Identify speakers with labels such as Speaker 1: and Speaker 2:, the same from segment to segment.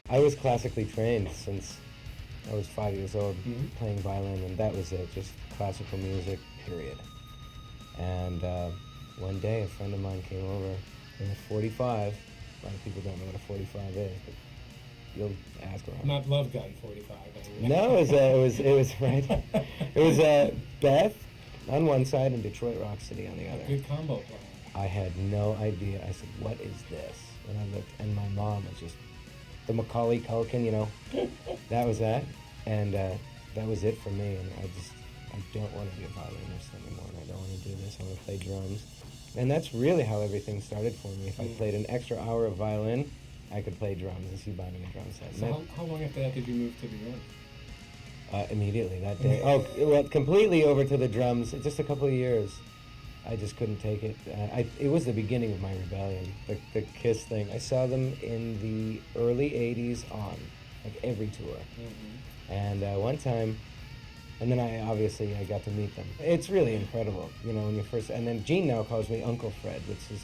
Speaker 1: I was classically trained since I was 5 years old, playing violin, and that was it, just classical music, period. And one day a friend of mine came over in a 45. A lot of people don't know what a 45 is, but you'll ask around.
Speaker 2: Not Love Gun 45.
Speaker 1: No, it was right. It was Beth on one side and Detroit Rock City on the other.
Speaker 2: Good combo plan.
Speaker 1: I had no idea. I said, "What is this?" And I looked, and my mom was just the Macaulay Culkin, you know. That was that, and that was it for me. And I don't want to be a violinist anymore. And I don't want to do this. I want to play drums. And that's really how everything started for me. If I played an extra hour of violin, I could play drums, and she bought me a drum set.
Speaker 2: So how long after that did you move to the drums?
Speaker 1: Immediately that day. Oh, well, completely over to the drums. Just a couple of years. I just couldn't take it. It was the beginning of my rebellion, the Kiss thing. I saw them in the early 80s on, like every tour. And one time, and then I got to meet them. It's really incredible, you know, when you first, and then Gene now calls me Uncle Fred, which is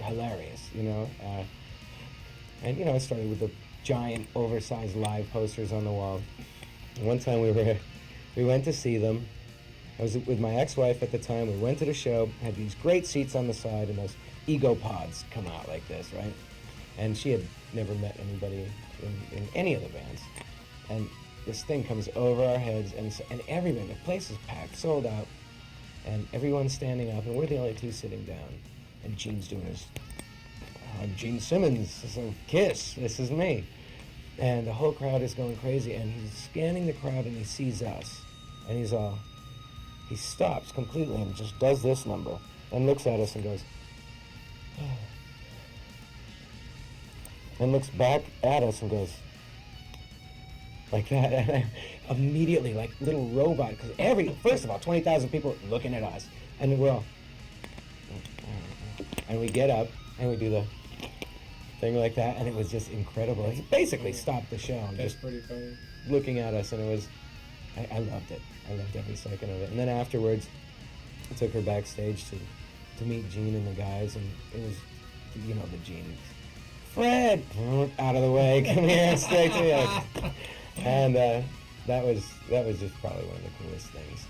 Speaker 1: hilarious, you know. And, you know, I started with the giant, oversized live posters on the wall. And one time we went to see them. I was with my ex-wife at the time. We went to the show, had these great seats on the side, and those ego pods come out like this, right? And she had never met anybody in any of the bands. And this thing comes over our heads, and everybody, the place is packed, sold out, and everyone's standing up, and we're the only two sitting down. And Gene's doing his, I'm Gene Simmons, this is Kiss, this is me. And the whole crowd is going crazy, and he's scanning the crowd, and he sees us, and he stops completely and just does this number, and looks at us and goes, and looks back at us and goes, like that, and I immediately, like little robot, because first of all, 20,000 people looking at us, and we're all, and we get up, and we do the thing like that, and it was just incredible. He basically stopped the show,
Speaker 2: That's
Speaker 1: just
Speaker 2: pretty funny.
Speaker 1: looking at us, and it was, I loved it. I loved every second of it. And then afterwards, I took her backstage to meet Gene and the guys, and it was, you know, the Gene, Fred, out of the way, come here, straight to you. And that was just probably one of the coolest things.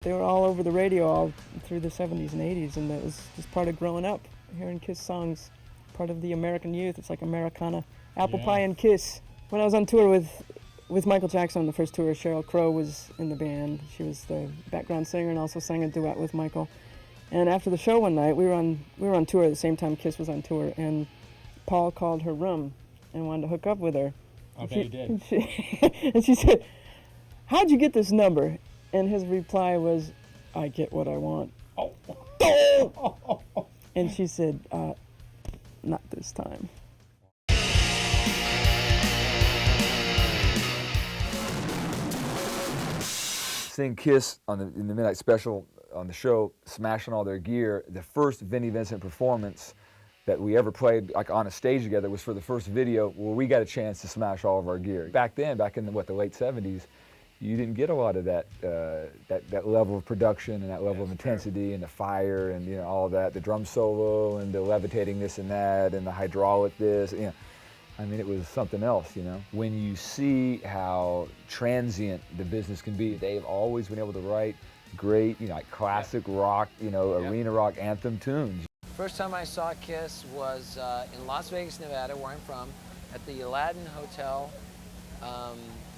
Speaker 3: They were all over the radio all through the 70s and 80s, and that was just part of growing up, hearing Kiss songs, part of the American youth. It's like Americana, apple pie and Kiss. When I was on tour with Michael Jackson on the first tour, Sheryl Crow was in the band. She was the background singer and also sang a duet with Michael. And after the show one night, we were on tour at the same time Kiss was on tour, and Paul called her room and wanted to hook up with her.
Speaker 2: I bet he did.
Speaker 3: And she said, "How'd you get this number?" And his reply was, "I get what I want."
Speaker 2: Oh.
Speaker 3: And she said, "Not this time."
Speaker 4: Seeing Kiss in the Midnight Special on the show, smashing all their gear, the first Vinnie Vincent performance that we ever played like on a stage together was for the first video where we got a chance to smash all of our gear. Back in the late 70s, you didn't get a lot of that level of production and that level of intensity and the fire and, you know, all of that, the drum solo and the levitating this and that and the hydraulic this, you know. I mean, it was something else, you know. When you see how transient the business can be, they've always been able to write great, you know, like classic rock, you know, arena rock anthem tunes.
Speaker 5: First time I saw Kiss was in Las Vegas, Nevada, where I'm from, at the Aladdin Hotel,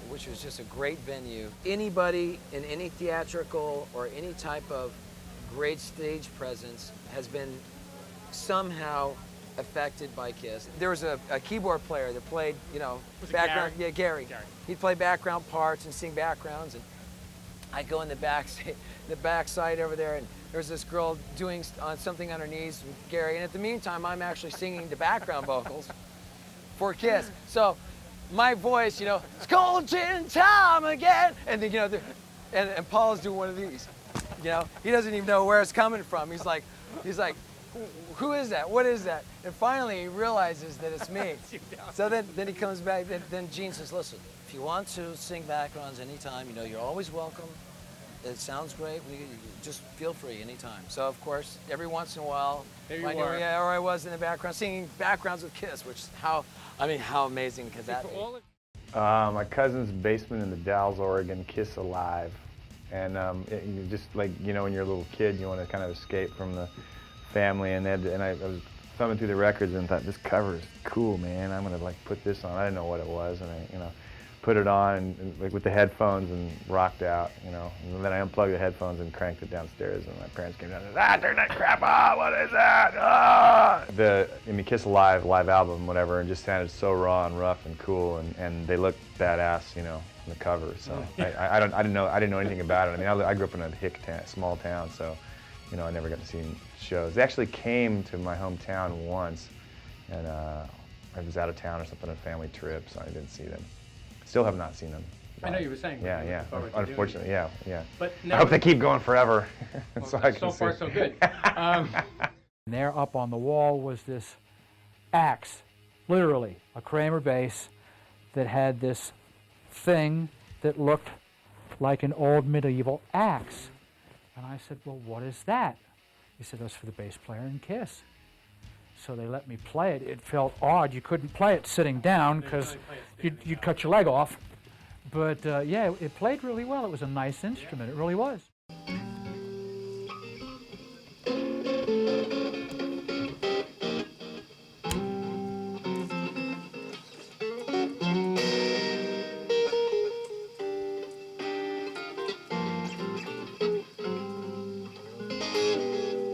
Speaker 5: which was just a great venue. Anybody in any theatrical or any type of great stage presence has been somehow affected by Kiss. There was a keyboard player that played, you know, background.
Speaker 2: Gary?
Speaker 5: Yeah, Gary. He'd play background parts and sing backgrounds, and I'd go in the backside over there, and there was this girl doing something on her knees with Gary, and at the meantime, I'm actually singing the background vocals for Kiss. So my voice, you know, it's cold gin time again, and then, you know, and Paul's doing one of these. You know, he doesn't even know where it's coming from. He's like, who is that? What is that? And finally, he realizes that it's me. So then he comes back. Then Gene says, "Listen, if you want to sing backgrounds anytime, you know, you're always welcome. it sounds great. We just feel free anytime. So of course, every once in a while,
Speaker 2: There you
Speaker 5: I knew,
Speaker 2: are.
Speaker 5: yeah, or I was in the background singing backgrounds with Kiss, which how amazing could that be?
Speaker 6: My cousin's basement in the Dalles, Oregon, Kiss Alive. And you just like, you know, when you're a little kid, you want to kind of escape from the family. And I was thumbing through the records and thought, this cover is cool, man. I'm going to like put this on. I didn't know what it was. And I put it on and like with the headphones and rocked out, you know. And then I unplugged the headphones and cranked it downstairs. And my parents came down and said, turn that crap on. What is that? Kiss Alive, live album, whatever, and just sounded so raw and rough and cool. And they looked badass, you know, on the cover. So I didn't know anything about it. I mean, I grew up in a small town, so you know, I never got to see shows. They actually came to my hometown once, and I was out of town or something on a family trip, so I didn't see them. Still have not seen them.
Speaker 2: I know you were saying.
Speaker 6: Yeah. Unfortunately, yeah.
Speaker 2: But
Speaker 6: I hope they keep going forever.
Speaker 2: Well, so far, so good.
Speaker 7: And there up on the wall was this axe, literally, a Kramer bass that had this thing that looked like an old medieval axe. And I said, well, what is that? He said, that's for the bass player in Kiss. So they let me play it. It felt odd. You couldn't play it sitting down because you'd cut your leg off. But yeah, it played really well. It was a nice instrument. It really was.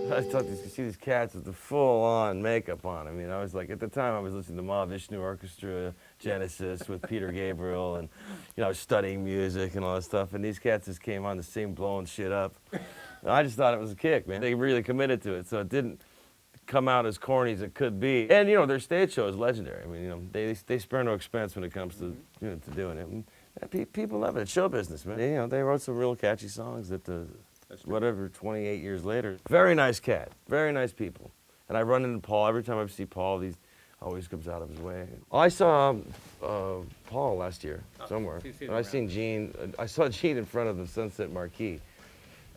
Speaker 8: I thought you could see these cats with the full-on makeup on. I mean, I was like, at the time, I was listening to Mahavishnu Orchestra, Genesis with Peter Gabriel, and you know, I was studying music and all that stuff. And these cats just came on the scene blowing shit up. And I just thought it was a kick, man. They really committed to it, so it didn't come out as corny as it could be. And you know, their stage show is legendary. I mean, you know, they spare no expense when it comes to to doing it. And people love it. It's show business, man. You know, they wrote some real catchy songs that whatever, 28 years later. Very nice cat, very nice people. And I run into Paul, every time I see Paul, he always comes out of his way. I saw Paul last year somewhere, and I seen Gene, I saw Gene in front of the Sunset Marquee.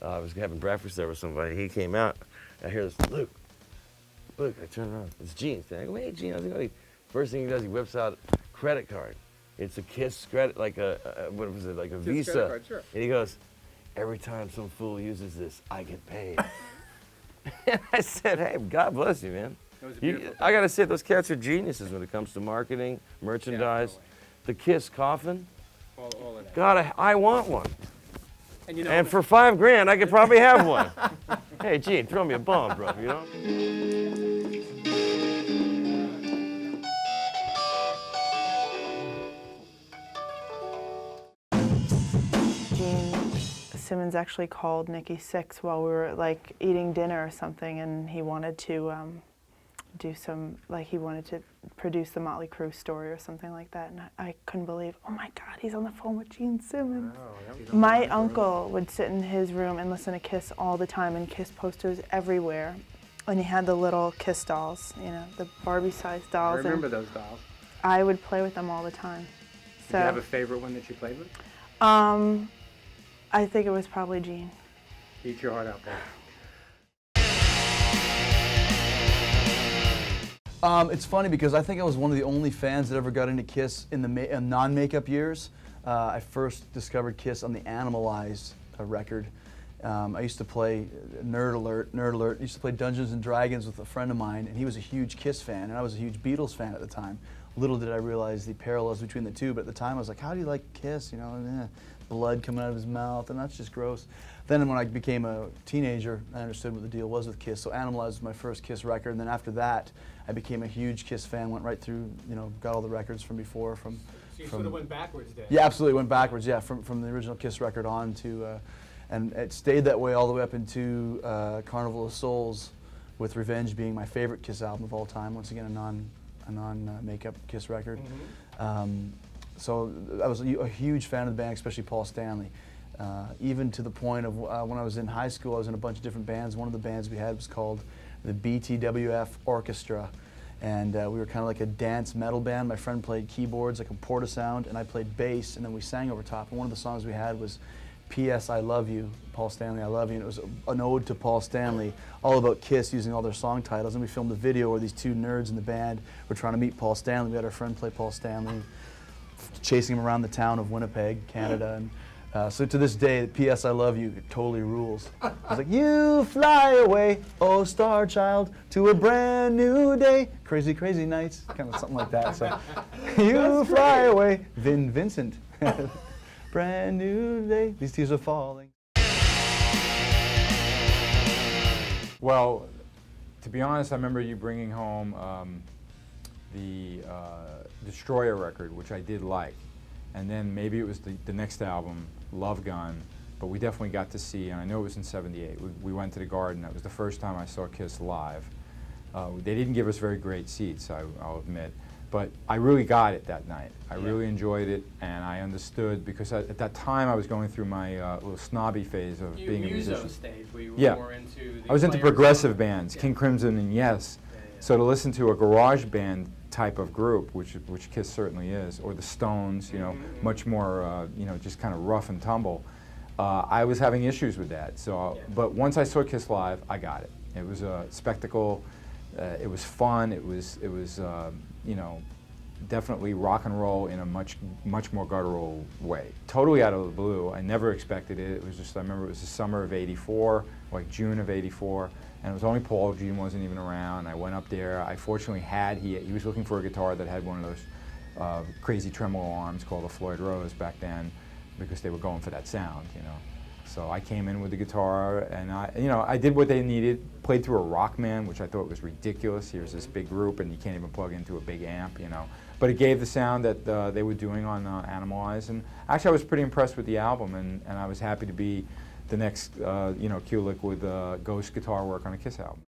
Speaker 8: I was having breakfast there with somebody, he came out, I hear this, Luke, I turn around, it's Gene. I go, hey Gene, how's it going? First thing he does, he whips out a credit card. It's a Kiss credit, like what was it, like a Visa.
Speaker 2: Credit card, sure.
Speaker 8: And he goes, every time some fool uses this, I get paid. And I said, hey, God bless you, man. I got to say, those cats are geniuses when it comes to marketing, merchandise.
Speaker 2: Yeah,
Speaker 8: the Kiss coffin.
Speaker 2: All of that.
Speaker 8: God, I want one.
Speaker 2: And, you know,
Speaker 8: and for $5,000, I could probably have one. Hey, Gene, throw me a bone, bro, you know?
Speaker 9: Simmons actually called Nikki 6 while we were like eating dinner or something, and he wanted to do some, like he wanted to produce the Motley Crue story or something like that, and I couldn't believe, oh my God, he's on the phone with Gene Simmons. Oh, my uncle would sit in his room and listen to Kiss all the time, and Kiss posters everywhere, and he had the little Kiss dolls, you know, the Barbie-sized dolls.
Speaker 2: I remember those dolls.
Speaker 9: I would play with them all the time.
Speaker 2: Did you have a favorite one that you played with?
Speaker 9: I think it was probably Gene.
Speaker 2: Eat your heart out, Paul.
Speaker 10: It's funny because I think I was one of the only fans that ever got into Kiss in the non-makeup years. I first discovered Kiss on the Animalized record. I used to play Nerd Alert. I used to play Dungeons and Dragons with a friend of mine, and he was a huge Kiss fan, and I was a huge Beatles fan at the time. Little did I realize the parallels between the two, but at the time I was like, how do you like Kiss? You know, blood coming out of his mouth, and that's just gross. Then when I became a teenager, I understood what the deal was with Kiss. So Animalized was my first Kiss record, and then after that, I became a huge Kiss fan. Went right through, you know, got all the records from before. So
Speaker 2: you sort of went backwards there.
Speaker 10: Yeah, absolutely went backwards. Yeah, from the original Kiss record on to, and it stayed that way all the way up into Carnival of Souls, with Revenge being my favorite Kiss album of all time. Once again, a non-makeup Kiss record. Mm-hmm. So I was a huge fan of the band, especially Paul Stanley. Even to the point of when I was in high school, I was in a bunch of different bands. One of the bands we had was called the BTWF Orchestra, and we were kind of like a dance metal band. My friend played keyboards, like a Portasound, and I played bass, and then we sang over top. And one of the songs we had was P.S. I Love You, Paul Stanley, I Love You, and it was an ode to Paul Stanley, all about Kiss using all their song titles. And we filmed a video where these two nerds in the band were trying to meet Paul Stanley. We had our friend play Paul Stanley, chasing him around the town of Winnipeg, Canada. And so to this day, P.S. I Love You totally rules. I was like, you fly away, oh star child, to a brand new day. Crazy, crazy nights, kind of something like that. So, you fly away, Vincent. Brand new day, these tears are falling.
Speaker 11: Well, to be honest, I remember you bringing home the Destroyer record, which I did like. And then maybe it was the next album, Love Gun, but we definitely got to see, and I know it was in '78, we went to the Garden. That was the first time I saw Kiss live. They didn't give us very great seats, I'll admit, but I really got it that night. I really enjoyed it, and I understood, because at that time I was going through my little snobby phase of being a musician.
Speaker 2: Stage where you were more into the
Speaker 11: I was into progressive bands, King Crimson and Yes. So to listen to a garage band type of group, which Kiss certainly is, or the Stones, you know, much more, you know, just kind of rough and tumble, I was having issues with that. So, but once I saw Kiss live, I got it. It was a spectacle. It was fun. It was you know, definitely rock and roll in a much more guttural way. Totally out of the blue. I never expected it. It was just, I remember it was the summer of '84, like June of '84, and it was only Paul. Gene wasn't even around. I went up there. I fortunately he was looking for a guitar that had one of those crazy tremolo arms called a Floyd Rose back then, because they were going for that sound, you know. So I came in with the guitar, and I did what they needed, played through a Rockman, which I thought was ridiculous. Here's this big group, and you can't even plug into a big amp, you know. But it gave the sound that they were doing on Animalize, and actually I was pretty impressed with the album, and I was happy to be the next, you know, Kulick with Ghost guitar work on a Kiss album.